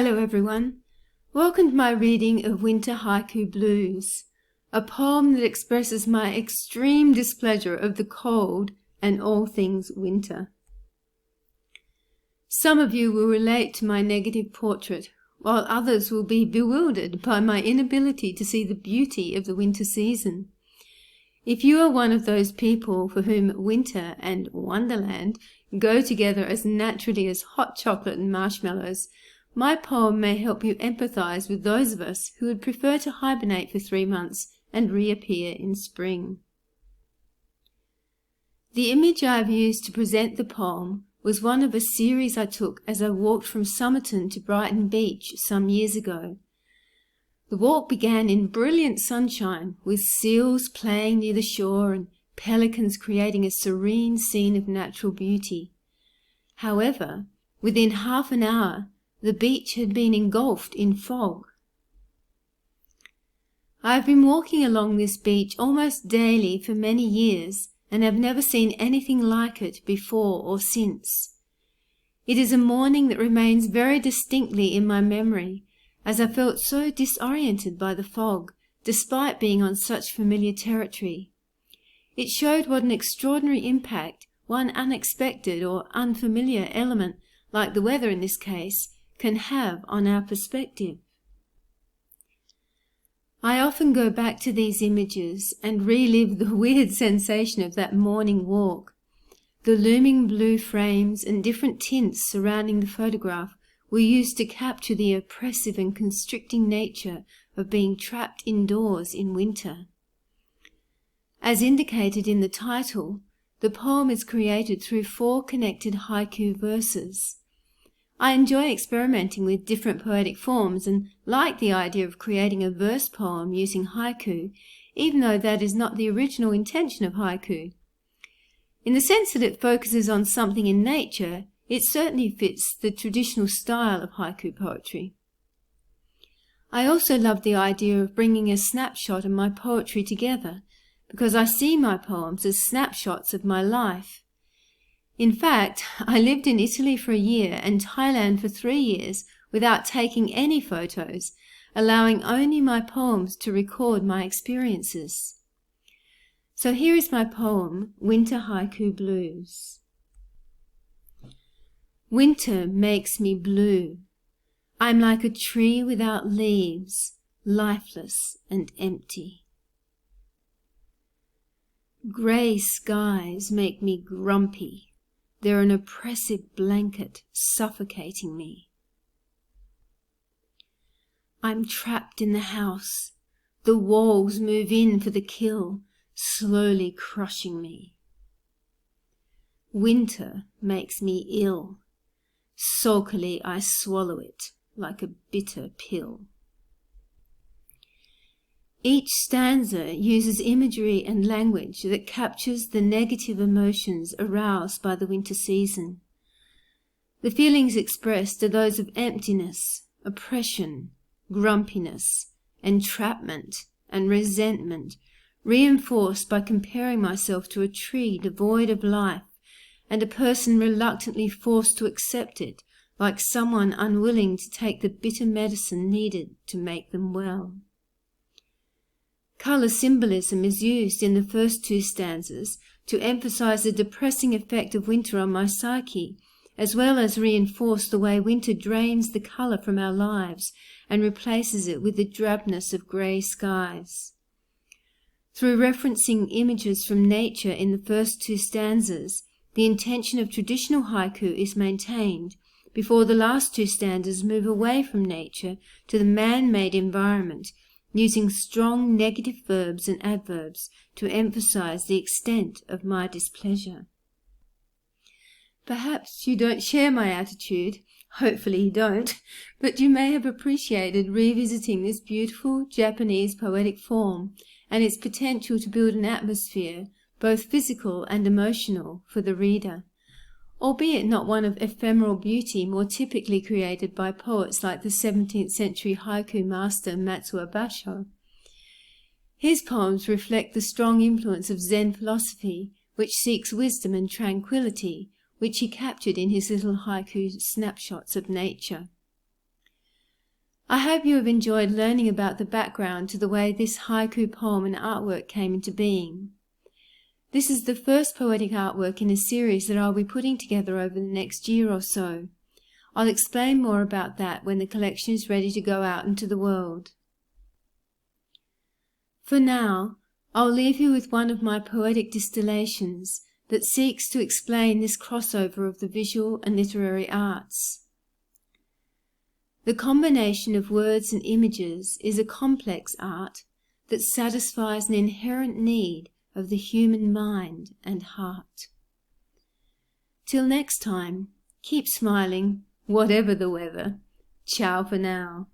Hello everyone. Welcome to my reading of Winter Haiku Blues, a poem that expresses my extreme displeasure of the cold and all things winter. Some of you will relate to my negative portrait, while others will be bewildered by my inability to see the beauty of the winter season. If you are one of those people for whom winter and wonderland go together as naturally as hot chocolate and marshmallows, my poem may help you empathize with those of us who would prefer to hibernate for 3 months and reappear in spring. The image I have used to present the poem was one of a series I took as I walked from Somerton to Brighton Beach some years ago. The walk began in brilliant sunshine, with seals playing near the shore and pelicans creating a serene scene of natural beauty. However, within half an hour, the beach had been engulfed in fog. I have been walking along this beach almost daily for many years and have never seen anything like it before or since. It is a morning that remains very distinctly in my memory, as I felt so disoriented by the fog, despite being on such familiar territory. It showed what an extraordinary impact one unexpected or unfamiliar element, like the weather in this case, can have on our perspective. I often go back to these images and relive the weird sensation of that morning walk. The looming blue frames and different tints surrounding the photograph were used to capture the oppressive and constricting nature of being trapped indoors in winter. As indicated in the title, the poem is created through 4 connected haiku verses. I enjoy experimenting with different poetic forms and like the idea of creating a verse poem using haiku, even though that is not the original intention of haiku. In the sense that it focuses on something in nature, it certainly fits the traditional style of haiku poetry. I also love the idea of bringing a snapshot of my poetry together, because I see my poems as snapshots of my life. In fact, I lived in Italy for a year and Thailand for 3 years without taking any photos, allowing only my poems to record my experiences. So here is my poem, Winter Haiku Blues. Winter makes me blue. I'm like a tree without leaves, lifeless and empty. Grey skies make me grumpy. They're an oppressive blanket suffocating me. I'm trapped in the house. The walls move in for the kill, slowly crushing me. Winter makes me ill. Sulkily I swallow it like a bitter pill. Each stanza uses imagery and language that captures the negative emotions aroused by the winter season. The feelings expressed are those of emptiness, oppression, grumpiness, entrapment, and resentment, reinforced by comparing myself to a tree devoid of life and a person reluctantly forced to accept it, like someone unwilling to take the bitter medicine needed to make them well. Colour symbolism is used in the first 2 stanzas to emphasize the depressing effect of winter on my psyche, as well as reinforce the way winter drains the colour from our lives and replaces it with the drabness of grey skies. Through referencing images from nature in the first 2 stanzas, the intention of traditional haiku is maintained before the last 2 stanzas move away from nature to the man-made environment, using strong negative verbs and adverbs to emphasize the extent of my displeasure. Perhaps you don't share my attitude, hopefully you don't, but you may have appreciated revisiting this beautiful Japanese poetic form and its potential to build an atmosphere, both physical and emotional, for the reader, albeit not one of ephemeral beauty more typically created by poets like the 17th century haiku master Matsuo Basho. His poems reflect the strong influence of Zen philosophy, which seeks wisdom and tranquility, which he captured in his little haiku snapshots of nature. I hope you have enjoyed learning about the background to the way this haiku poem and artwork came into being. This is the first poetic artwork in a series that I'll be putting together over the next year or so. I'll explain more about that when the collection is ready to go out into the world. For now, I'll leave you with one of my poetic distillations that seeks to explain this crossover of the visual and literary arts. The combination of words and images is a complex art that satisfies an inherent need of the human mind and heart. Till next time, keep smiling, whatever the weather. Ciao for now.